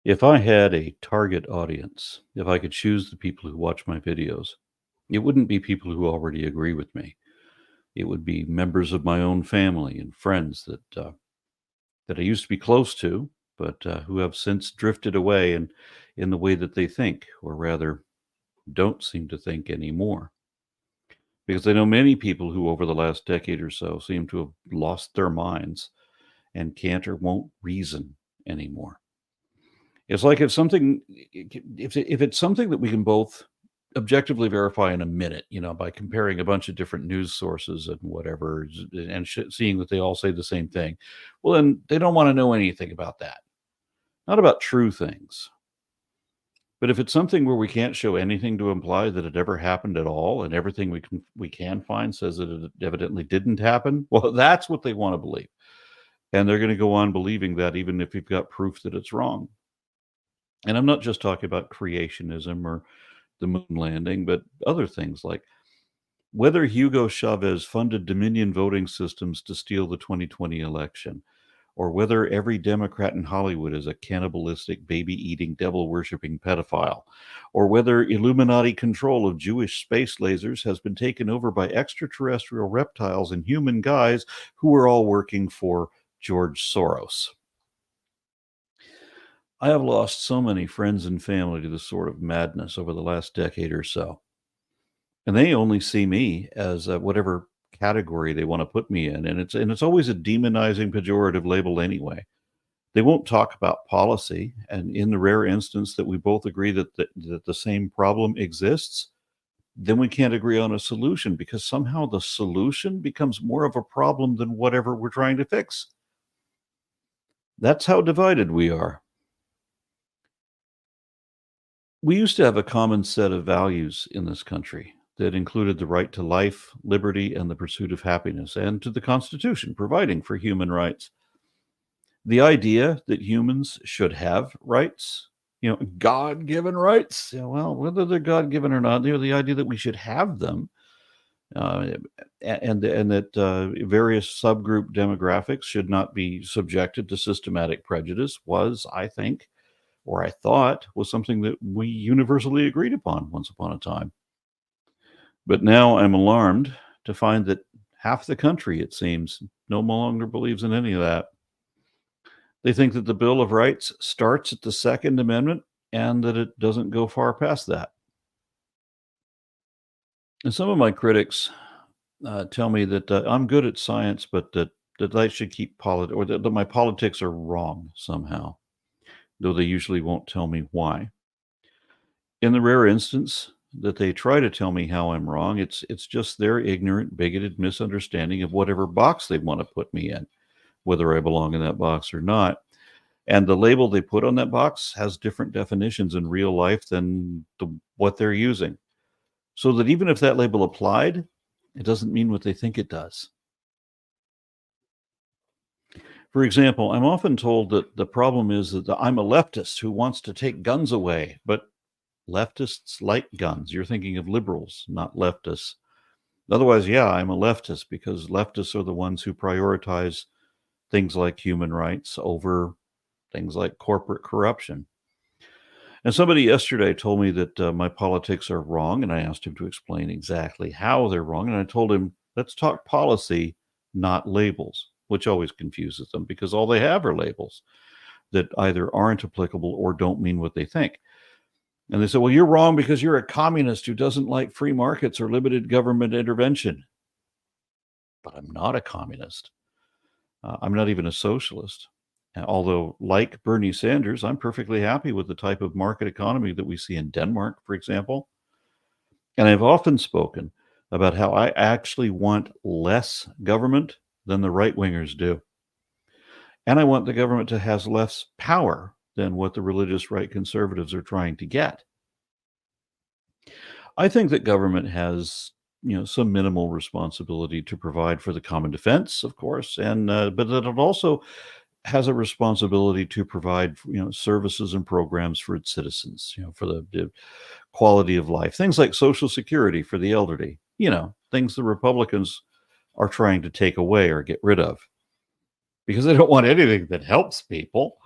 If I had a target audience, if I could choose the people who watch my videos, it wouldn't be people who already agree with me. It would be members of my own family and friends that I used to be close to, but who have since drifted away in the way that they think, or rather, don't seem to think anymore. Because I know many people who, over the last decade or so, seem to have lost their minds and can't or won't reason anymore. It's like if it's something that we can both objectively verify in a minute, by comparing a bunch of different news sources and whatever, and seeing that they all say the same thing. Well, then they don't want to know anything about that, not about true things. But if it's something where we can't show anything to imply that it ever happened at all, and everything we can find says that it evidently didn't happen, well, that's what they want to believe, and they're going to go on believing that even if you've got proof that it's wrong. And I'm not just talking about creationism or the moon landing, but other things like whether Hugo Chavez funded Dominion voting systems to steal the 2020 election, or whether every Democrat in Hollywood is a cannibalistic, baby eating, devil worshipping pedophile, or whether Illuminati control of Jewish space lasers has been taken over by extraterrestrial reptiles and human guys who are all working for George Soros. I have lost so many friends and family to this sort of madness over the last decade or so. And they only see me as whatever category they want to put me in. And it's always a demonizing, pejorative label anyway. They won't talk about policy. And in the rare instance that we both agree that the same problem exists, then we can't agree on a solution because somehow the solution becomes more of a problem than whatever we're trying to fix. That's how divided we are. We used to have a common set of values in this country that included the right to life, liberty, and the pursuit of happiness, and to the Constitution providing for human rights. The idea that humans should have rights, God given rights, well, whether they're God given or not, the idea that we should have them, uh, and that various subgroup demographics should not be subjected to systematic prejudice was, I think, or I thought, was something that we universally agreed upon once upon a time. But now I'm alarmed to find that half the country, it seems, no longer believes in any of that. They think that the Bill of Rights starts at the Second Amendment and that it doesn't go far past that. And some of my critics tell me that I'm good at science, but that I should keep or that my politics are wrong somehow, though they usually won't tell me why. In the rare instance that they try to tell me how I'm wrong, it's just their ignorant, bigoted misunderstanding of whatever box they want to put me in, whether I belong in that box or not. And the label they put on that box has different definitions in real life than what they're using. So that even if that label applied, it doesn't mean what they think it does. For example, I'm often told that the problem is that I'm a leftist who wants to take guns away, but leftists like guns. You're thinking of liberals, not leftists. Otherwise, yeah, I'm a leftist because leftists are the ones who prioritize things like human rights over things like corporate corruption. And somebody yesterday told me that my politics are wrong, and I asked him to explain exactly how they're wrong. And I told him, let's talk policy, not labels, which always confuses them because all they have are labels that either aren't applicable or don't mean what they think. And they said, well, you're wrong because you're a communist who doesn't like free markets or limited government intervention. But I'm not a communist. I'm not even a socialist. Although, like Bernie Sanders, I'm perfectly happy with the type of market economy that we see in Denmark, for example. And I've often spoken about how I actually want less government than the right wingers do. And I want the government to have less power than what the religious right conservatives are trying to get. I think that government has, some minimal responsibility to provide for the common defense, of course, and but that it also has a responsibility to provide, services and programs for its citizens, for the quality of life, things like Social Security for the elderly, things the Republicans are trying to take away or get rid of because they don't want anything that helps people.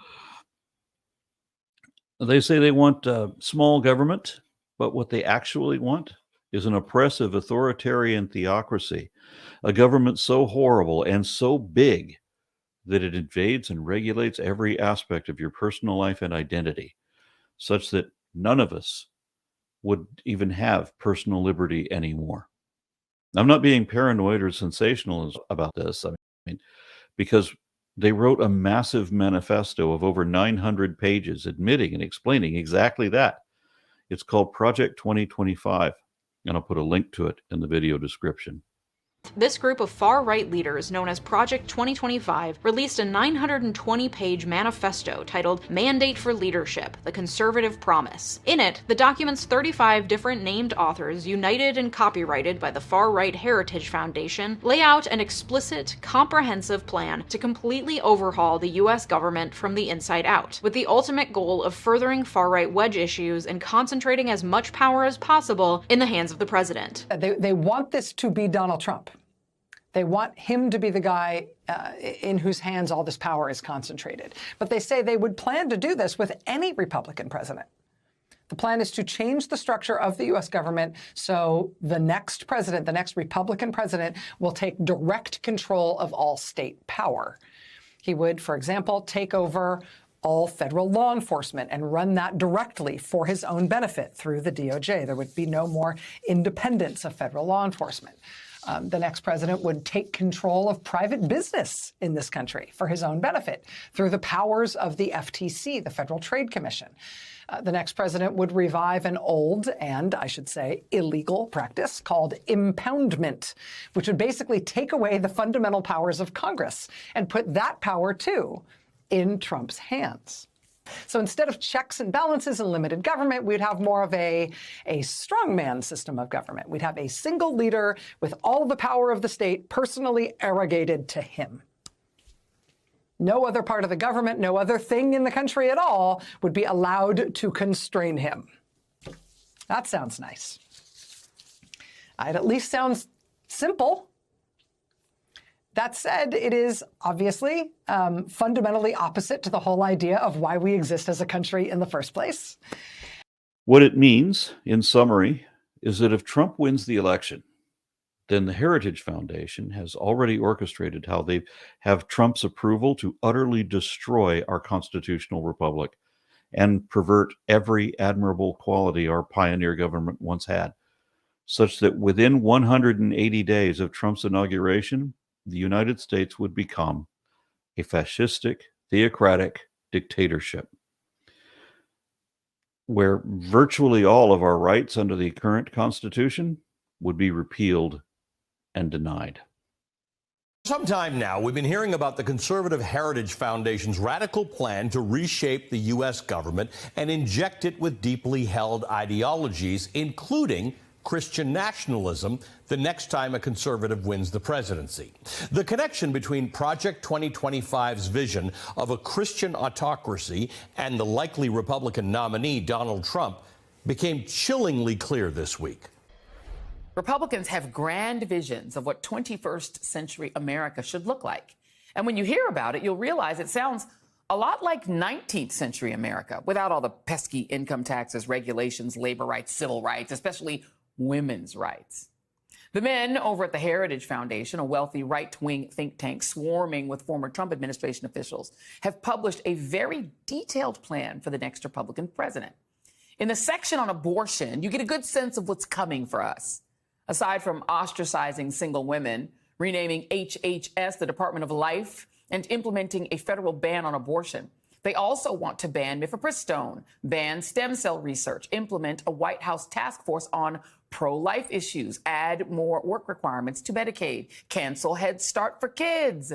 They say they want small government, but what they actually want is an oppressive authoritarian theocracy, a government so horrible and so big that it invades and regulates every aspect of your personal life and identity, such that none of us would even have personal liberty anymore. I'm not being paranoid or sensational about this. I mean, because they wrote a massive manifesto of over 900 pages admitting and explaining exactly that. It's called Project 2025, and I'll put a link to it in the video description. This group of far-right leaders, known as Project 2025, released a 920-page manifesto titled Mandate for Leadership, the Conservative Promise. In it, the document's 35 different named authors, united and copyrighted by the far-right Heritage Foundation, lay out an explicit, comprehensive plan to completely overhaul the U.S. government from the inside out, with the ultimate goal of furthering far-right wedge issues and concentrating as much power as possible in the hands of the president. They want this to be Donald Trump. They want him to be the guy in whose hands all this power is concentrated. But they say they would plan to do this with any Republican president. The plan is to change the structure of the U.S. government so the next president, the next Republican president, will take direct control of all state power. He would, for example, take over all federal law enforcement and run that directly for his own benefit through the DOJ. There would be no more independence of federal law enforcement. The next president would take control of private business in this country for his own benefit through the powers of the FTC, the Federal Trade Commission. The next president would revive an old and, I should say, illegal practice called impoundment, which would basically take away the fundamental powers of Congress and put that power, too, in Trump's hands. So instead of checks and balances and limited government, we'd have more of a strongman system of government. We'd have a single leader with all the power of the state personally arrogated to him. No other part of the government, no other thing in the country at all would be allowed to constrain him. That sounds nice. It at least sounds simple. That said, it is obviously fundamentally opposite to the whole idea of why we exist as a country in the first place. What it means, in summary, is that if Trump wins the election, then the Heritage Foundation has already orchestrated how they have Trump's approval to utterly destroy our constitutional republic and pervert every admirable quality our pioneer government once had, such that within 180 days of Trump's inauguration, the United States would become a fascistic, theocratic dictatorship, where virtually all of our rights under the current Constitution would be repealed and denied. For some time now, we've been hearing about the Conservative Heritage Foundation's radical plan to reshape the U.S. government and inject it with deeply held ideologies, including Christian nationalism, the next time a conservative wins the presidency. The connection between Project 2025's vision of a Christian autocracy and the likely Republican nominee, Donald Trump, became chillingly clear this week. Republicans have grand visions of what 21st century America should look like. And when you hear about it, you'll realize it sounds a lot like 19th century America, without all the pesky income taxes, regulations, labor rights, civil rights, especially women's rights. The men over at the Heritage Foundation, a wealthy right-wing think tank swarming with former Trump administration officials, have published a very detailed plan for the next Republican president. In the section on abortion, you get a good sense of what's coming for us. Aside from ostracizing single women, renaming HHS the Department of Life, and implementing a federal ban on abortion, they also want to ban mifepristone, ban stem cell research, implement a White House task force on pro-life issues, add more work requirements to Medicaid, cancel Head Start for kids,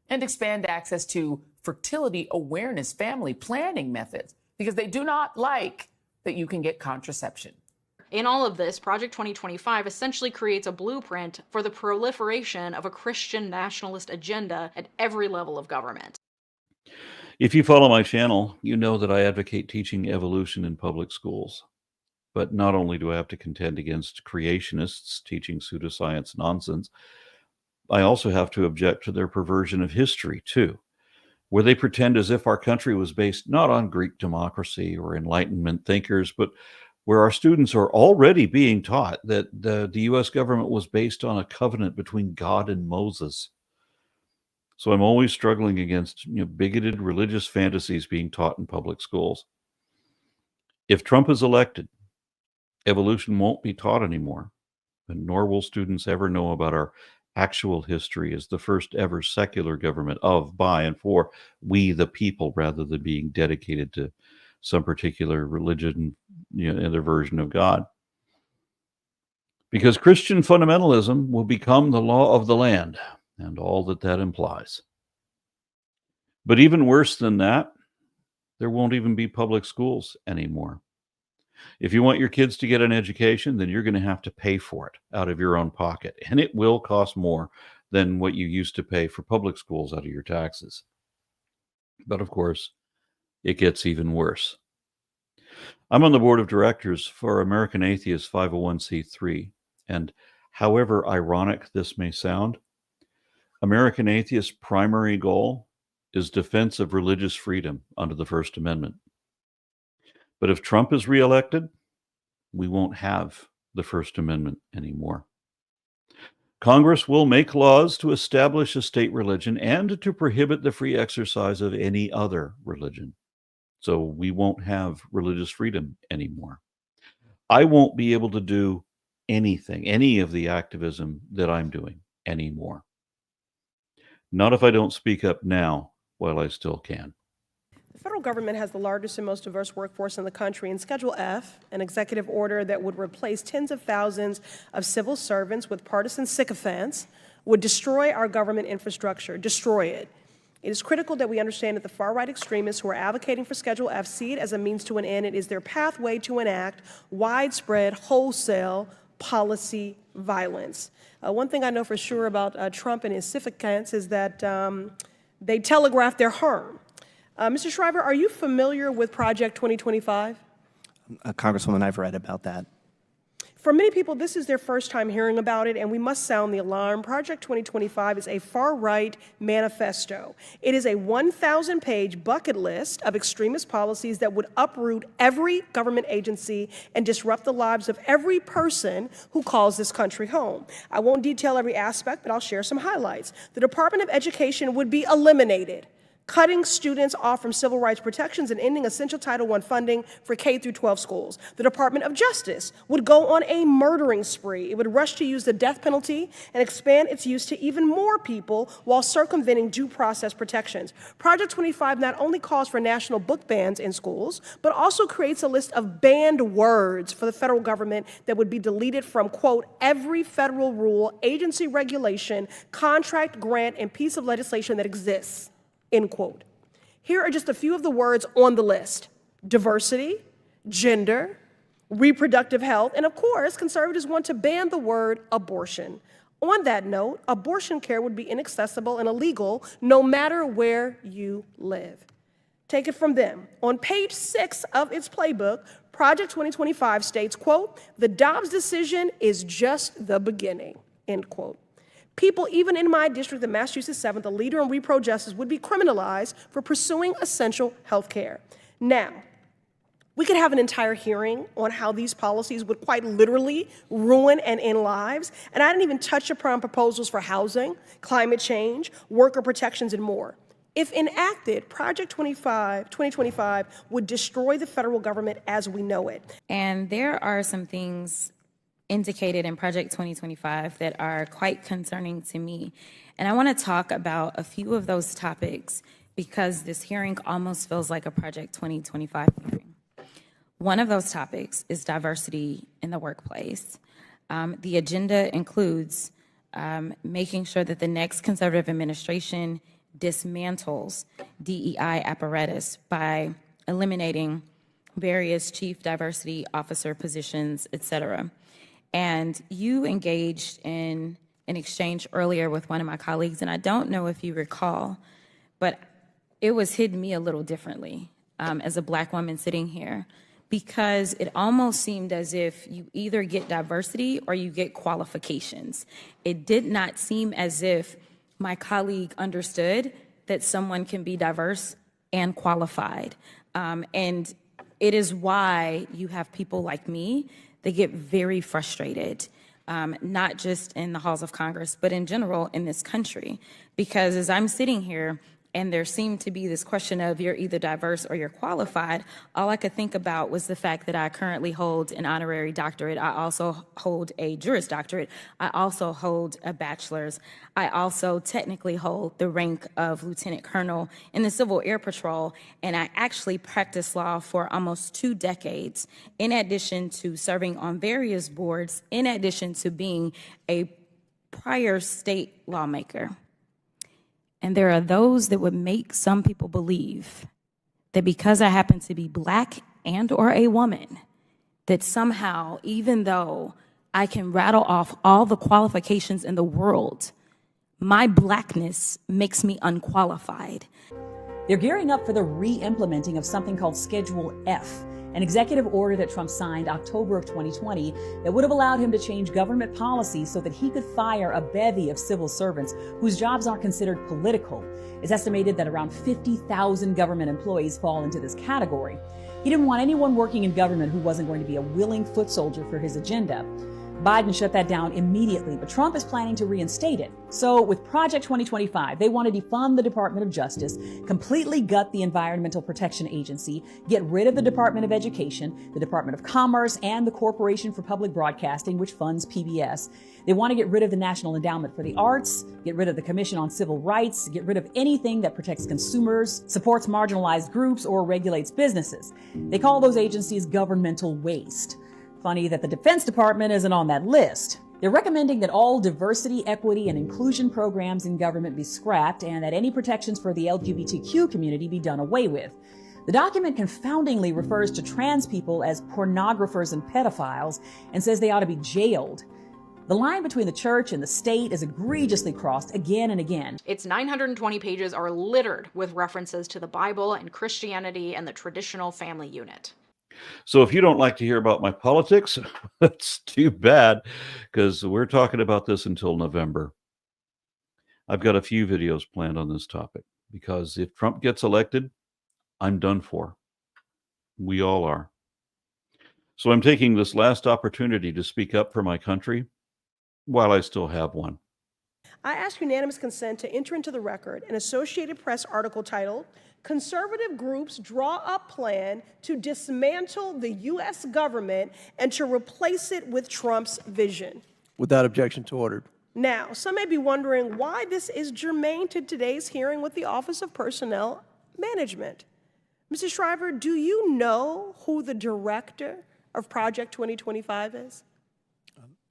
and expand access to fertility awareness family planning methods, because they do not like that you can get contraception. In all of this, Project 2025 essentially creates a blueprint for the proliferation of a Christian nationalist agenda at every level of government. If you follow my channel, you know that I advocate teaching evolution in public schools. But not only do I have to contend against creationists teaching pseudoscience nonsense, I also have to object to their perversion of history, too. where they pretend as if our country was based not on Greek democracy or Enlightenment thinkers, but where our students are already being taught that the US government was based on a covenant between God and Moses. So I'm always struggling against bigoted religious fantasies being taught in public schools. If Trump is elected, evolution won't be taught anymore, and nor will students ever know about our actual history as the first ever secular government of, by, and for we the people, rather than being dedicated to some particular religion and their version of God. Because Christian fundamentalism will become the law of the land and all that that implies. But even worse than that, there won't even be public schools anymore. If you want your kids to get an education, then you're going to have to pay for it out of your own pocket. And it will cost more than what you used to pay for public schools out of your taxes. But of course, it gets even worse. I'm on the board of directors for American Atheist 501c3. And however ironic this may sound, American Atheist's primary goal is defense of religious freedom under the First Amendment. But if Trump is reelected, we won't have the First Amendment anymore. Congress will make laws to establish a state religion and to prohibit the free exercise of any other religion. So we won't have religious freedom anymore. I won't be able to do anything, any of the activism that I'm doing anymore. Not if I don't speak up now while I still can. The federal government has the largest and most diverse workforce in the country, and Schedule F, an executive order that would replace tens of thousands of civil servants with partisan sycophants, would destroy our government infrastructure, destroy it. It is critical that we understand that the far-right extremists who are advocating for Schedule F see it as a means to an end. It is their pathway to enact widespread, wholesale policy violence. One thing I know for sure about Trump and his sycophants is that they telegraph their harm. Mr. Shriver, are you familiar with Project 2025? Congresswoman, I've read about that. For many people, this is their first time hearing about it, and we must sound the alarm. Project 2025 is a far-right manifesto. It is a 1,000-page bucket list of extremist policies that would uproot every government agency and disrupt the lives of every person who calls this country home. I won't detail every aspect, but I'll share some highlights. The Department of Education would be eliminated, cutting students off from civil rights protections and ending essential Title I funding for K through 12 schools. The Department of Justice would go on a murdering spree. It would rush to use the death penalty and expand its use to even more people while circumventing due process protections. Project 25 not only calls for national book bans in schools, but also creates a list of banned words for the federal government that would be deleted from, quote, every federal rule, agency regulation, contract, grant, and piece of legislation that exists. End quote. Here are just a few of the words on the list: diversity, gender, reproductive health, and of course, conservatives want to ban the word abortion. On that note, abortion care would be inaccessible and illegal no matter where you live. Take it from them. On page 6 of its playbook, Project 2025 states, quote, the Dobbs decision is just the beginning, end quote. People, even in my district, the Massachusetts 7th, a leader in repro justice, would be criminalized for pursuing essential health care. Now, we could have an entire hearing on how these policies would quite literally ruin and end lives, and I didn't even touch upon proposals for housing, climate change, worker protections, and more. If enacted, Project 2025 would destroy the federal government as we know it. And there are some things indicated in Project 2025 that are quite concerning to me. And I want to talk about a few of those topics because this hearing almost feels like a Project 2025 hearing. One of those topics is diversity in the workplace. The agenda includes making sure that the next conservative administration dismantles DEI apparatus by eliminating various chief diversity officer positions, et cetera. And you engaged in an exchange earlier with one of my colleagues, and I don't know if you recall, but it was hit me a little differently as a Black woman sitting here, because it almost seemed as if you either get diversity or you get qualifications. It did not seem as if my colleague understood that someone can be diverse and qualified. And it is why you have people like me that get very frustrated, not just in the halls of Congress, but in general in this country. Because as I'm sitting here, and there seemed to be this question of you're either diverse or you're qualified, all I could think about was the fact that I currently hold an honorary doctorate. I also hold a Juris Doctorate. I also hold a bachelor's. I also technically hold the rank of Lieutenant Colonel in the Civil Air Patrol, and I actually practiced law for almost 2 decades, in addition to serving on various boards, in addition to being a prior state lawmaker. And there are those that would make some people believe that because I happen to be Black and or a woman, that somehow, even though I can rattle off all the qualifications in the world, my Blackness makes me unqualified. They're gearing up for the re-implementing of something called Schedule F, an executive order that Trump signed October of 2020 that would have allowed him to change government policy so that he could fire a bevy of civil servants whose jobs aren't considered political. It's estimated that around 50,000 government employees fall into this category. He didn't want anyone working in government who wasn't going to be a willing foot soldier for his agenda. Biden shut that down immediately, but Trump is planning to reinstate it. So with Project 2025, they want to defund the Department of Justice, completely gut the Environmental Protection Agency, get rid of the Department of Education, the Department of Commerce, and the Corporation for Public Broadcasting, which funds PBS. They want to get rid of the National Endowment for the Arts, get rid of the Commission on Civil Rights, get rid of anything that protects consumers, supports marginalized groups, or regulates businesses. They call those agencies governmental waste. Funny that the Defense Department isn't on that list. They're recommending that all diversity, equity, and inclusion programs in government be scrapped and that any protections for the LGBTQ community be done away with. The document confoundingly refers to trans people as pornographers and pedophiles and says they ought to be jailed. The line between the church and the state is egregiously crossed again and again. Its 920 pages are littered with references to the Bible and Christianity and the traditional family unit. So if you don't like to hear about my politics, that's too bad, because we're talking about this until November. I've got a few videos planned on this topic, because if Trump gets elected, I'm done for. We all are. So I'm taking this last opportunity to speak up for my country while I still have one. I ask unanimous consent to enter into the record an Associated Press article titled, "Conservative Groups Draw Up Plan to Dismantle the U.S. Government and to Replace It with Trump's Vision." Without objection to order. Now, some may be wondering why this is germane to today's hearing with the Office of Personnel Management. Mr. Shriver, do you know who the director of Project 2025 is?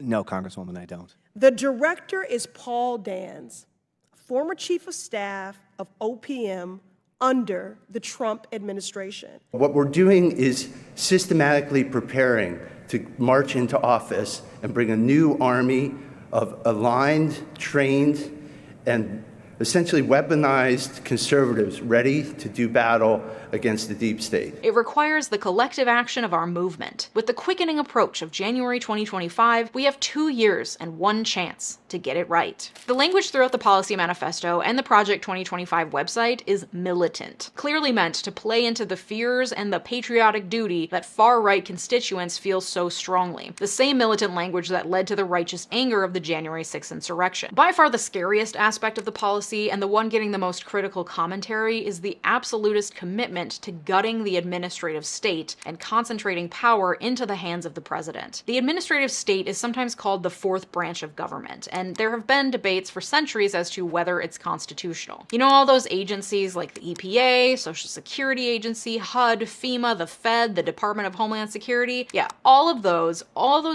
No, Congresswoman, I don't. The director is Paul Dans, former chief of staff of OPM under the Trump administration. What we're doing is systematically preparing to march into office and bring a new army of aligned, trained, and essentially weaponized conservatives ready to do battle against the deep state. It requires the collective action of our movement. With the quickening approach of January 2025, we have 2 years and 1 chance to get it right. The language throughout the policy manifesto and the Project 2025 website is militant, clearly meant to play into the fears and the patriotic duty that far-right constituents feel so strongly. The same militant language that led to the righteous anger of the January 6th insurrection. By far the scariest aspect of the policy, and the one getting the most critical commentary, is the absolutist commitment to gutting the administrative state and concentrating power into the hands of the president. The administrative state is sometimes called the fourth branch of government, and there have been debates for centuries as to whether it's constitutional. You know, all those agencies like the EPA, Social Security Agency, HUD, FEMA, the Fed, the Department of Homeland Security? Yeah, all of those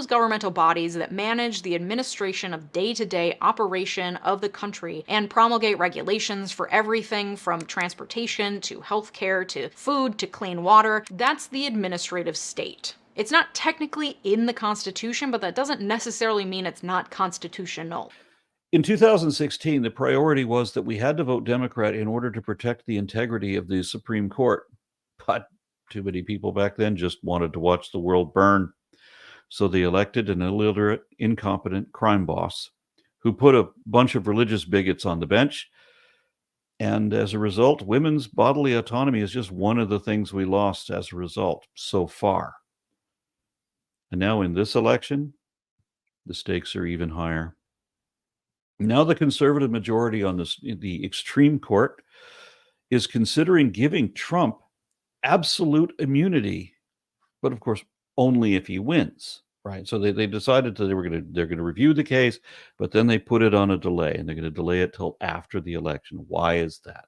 governmental bodies that manage the administration of day-to-day operation of the country and promulgate regulations for everything from transportation to healthcare to food to clean water, that's the administrative state. It's not technically in the Constitution, but that doesn't necessarily mean it's not constitutional. In 2016, the priority was that we had to vote Democrat in order to protect the integrity of the Supreme Court. But too many people back then just wanted to watch the world burn. So they elected an illiterate, incompetent crime boss who put a bunch of religious bigots on the bench And as a result, women's bodily autonomy is just one of the things we lost as a result so far. And now in this election, the stakes are even higher. Now the conservative majority on the extreme court is considering giving Trump absolute immunity, but of course, only if he wins. Right. So they decided they're going to review the case, but then they put it on a delay, and they're going to delay it till after the election. Why is that?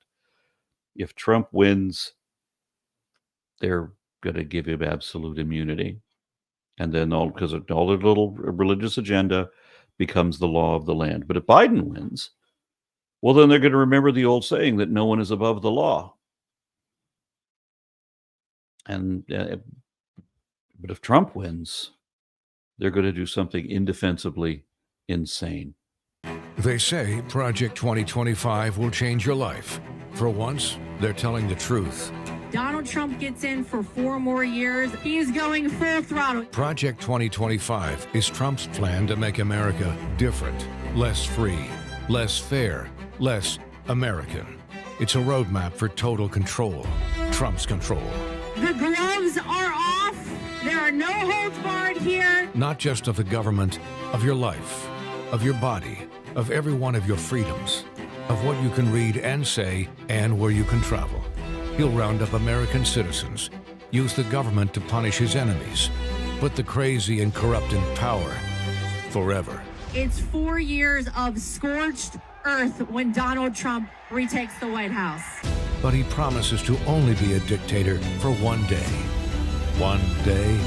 If Trump wins, they're going to give him absolute immunity. And then because all their little religious agenda becomes the law of the land. But if Biden wins, well, then they're going to remember the old saying that no one is above the law. And but if Trump wins, they're going to do something indefensibly insane. They say Project 2025 will change your life. For once, they're telling the truth. Donald Trump gets in for 4 more years. He's going full throttle. Project 2025 is Trump's plan to make America different, less free, less fair, less American. It's a roadmap for total control, Trump's control. The gloves are off. There are no holds barred here. Not just of the government, of your life, of your body, of every one of your freedoms, of what you can read and say, and where you can travel. He'll round up American citizens, use the government to punish his enemies, put the crazy and corrupt in power forever. It's 4 years of scorched earth when Donald Trump retakes the White House. But he promises to only be a dictator for one day. One day,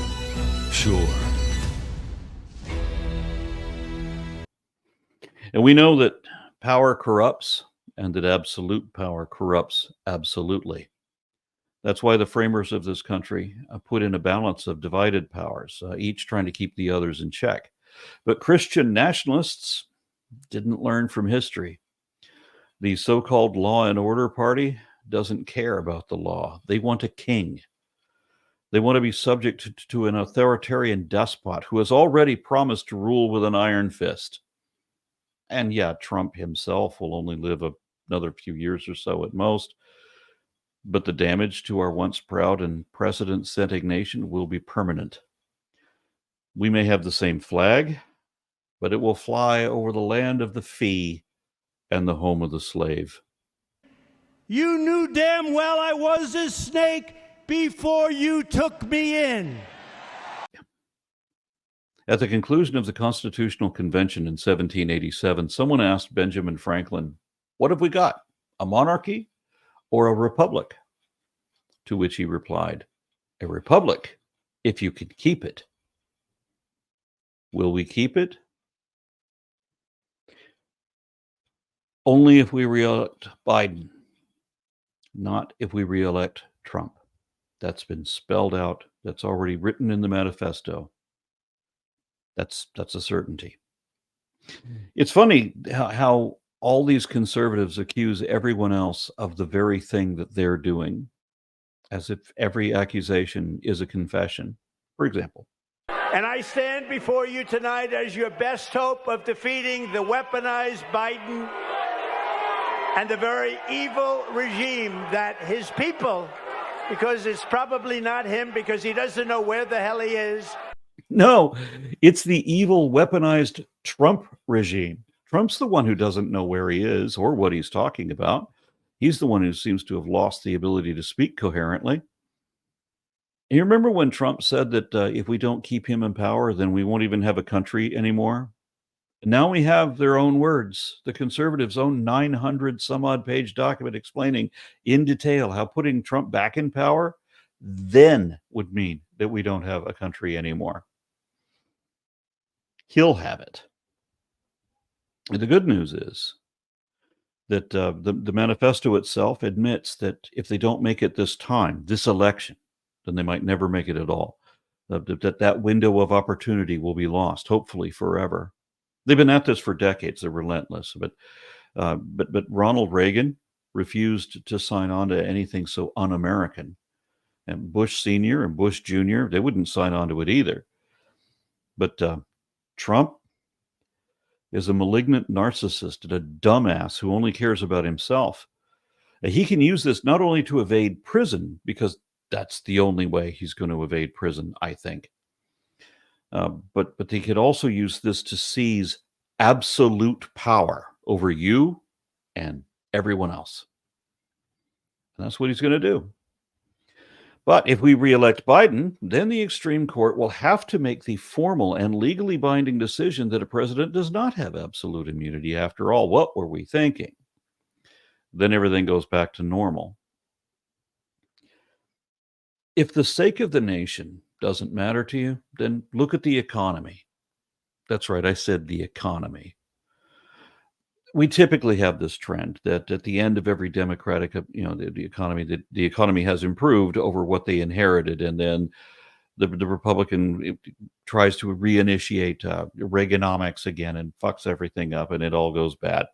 sure. And we know that power corrupts and that absolute power corrupts absolutely. That's why the framers of this country put in a balance of divided powers, each trying to keep the others in check. But Christian nationalists didn't learn from history. The so-called law and order party doesn't care about the law. They want a king. They want to be subject to an authoritarian despot who has already promised to rule with an iron fist. And yeah, Trump himself will only live another few years or so at most. But the damage to our once proud and precedent-setting nation will be permanent. We may have the same flag, but it will fly over the land of the free and the home of the slave. You knew damn well I was a snake before you took me in. At the conclusion of the Constitutional Convention in 1787, someone asked Benjamin Franklin, "What have we got, a monarchy or a republic?" To which he replied, "A republic, if you can keep it." Will we keep it? Only if we re-elect Biden, not if we re-elect Trump. That's been spelled out. That's already written in the manifesto. That's a certainty. It's funny how all these conservatives accuse everyone else of the very thing that they're doing, as if every accusation is a confession. For example, And I stand before you tonight as your best hope of defeating the weaponized Biden and the very evil regime that his people, because it's probably not him because he doesn't know where the hell he is. no, it's the evil weaponized Trump regime. Trump's the one who doesn't know where he is or what he's talking about. He's the one who seems to have lost the ability to speak coherently. And you remember when Trump said that if we don't keep him in power, then we won't even have a country anymore? And now we have their own words, the conservatives' own 900 some odd page document explaining in detail how putting Trump back in power then would mean that we don't have a country anymore. He'll have it. And the good news is that the manifesto itself admits that if they don't make it this time, this election, then they might never make it at all. That window of opportunity will be lost, hopefully forever. They've been at this for decades. They're relentless. But Ronald Reagan refused to sign on to anything so un-American. And Bush Sr. and Bush Jr., they wouldn't sign on to it either. But Trump is a malignant narcissist and a dumbass who only cares about himself. He can use this not only to evade prison, because that's the only way he's going to evade prison, I think, but he could also use this to seize absolute power over you and everyone else. And that's what he's going to do. But if we re-elect Biden, then the extreme court will have to make the formal and legally binding decision that a president does not have absolute immunity after all. What were we thinking? Then everything goes back to normal. If the sake of the nation doesn't matter to you, then look at the economy. That's right, I said the economy. We typically have this trend that at the end of every Democratic, the economy has improved over what they inherited, and then the Republican tries to reinitiate Reaganomics again and fucks everything up, and it all goes bad.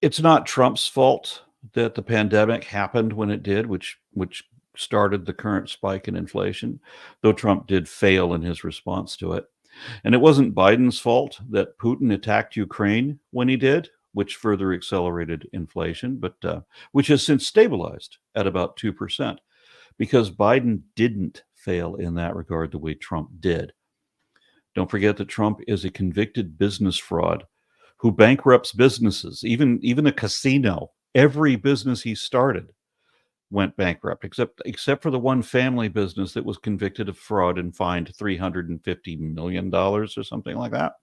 It's not Trump's fault that the pandemic happened when it did, which started the current spike in inflation, though Trump did fail in his response to it. And it wasn't Biden's fault that Putin attacked Ukraine when he did, which further accelerated inflation, but which has since stabilized at about 2%, because Biden didn't fail in that regard the way Trump did. Don't forget that Trump is a convicted business fraud who bankrupts businesses, even a casino. Every business he started went bankrupt, except for the one family business that was convicted of fraud and fined $350 million or something like that.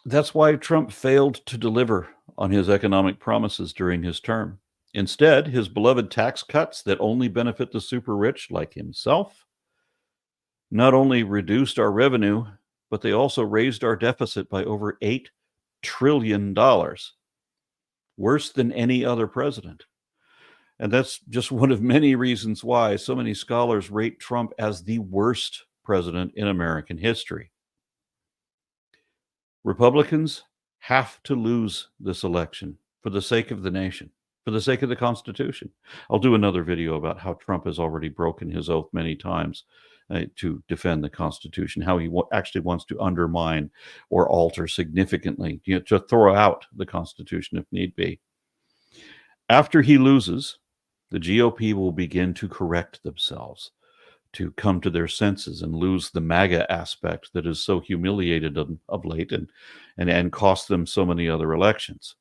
That's why Trump failed to deliver on his economic promises during his term. Instead, his beloved tax cuts that only benefit the super rich like himself not only reduced our revenue, but they also raised our deficit by over $8 trillion. Worse than any other president. And that's just one of many reasons why so many scholars rate Trump as the worst president in American history. Republicans have to lose this election for the sake of the nation, for the sake of the Constitution. I'll do another video about how Trump has already broken his oath many times to defend the Constitution, how he actually wants to undermine or alter significantly, to throw out the Constitution if need be. After he loses, the GOP will begin to correct themselves, to come to their senses and lose the MAGA aspect that has so humiliated them of late and cost them so many other elections.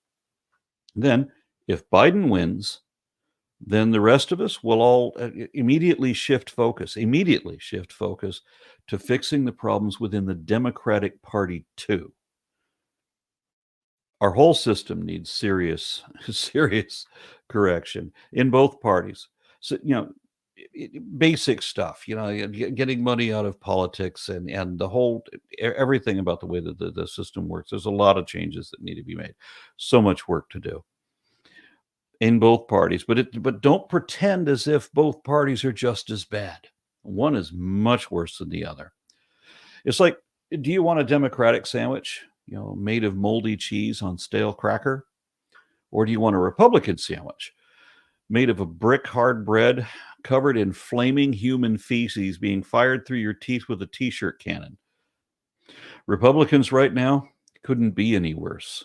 Then, if Biden wins, then the rest of us will all immediately shift focus to fixing the problems within the Democratic Party too. Our whole system needs serious correction in both parties. So, basic stuff, getting money out of politics and the whole, everything about the way that the system works. There's a lot of changes that need to be made. So much work to do in both parties, but don't pretend as if both parties are just as bad. One is much worse than the other. It's like, do you want a Democratic sandwich, made of moldy cheese on stale cracker? Or do you want a Republican sandwich made of a brick hard bread covered in flaming human feces being fired through your teeth with a t-shirt cannon? Republicans right now couldn't be any worse,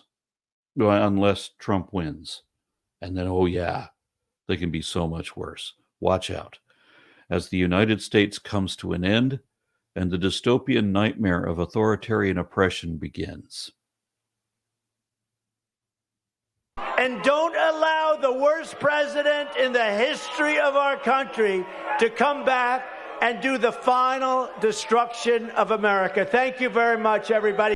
unless Trump wins. And then, oh yeah, they can be so much worse. Watch out. As the United States comes to an end and the dystopian nightmare of authoritarian oppression begins. And don't allow the worst president in the history of our country to come back and do the final destruction of America. Thank you very much, everybody.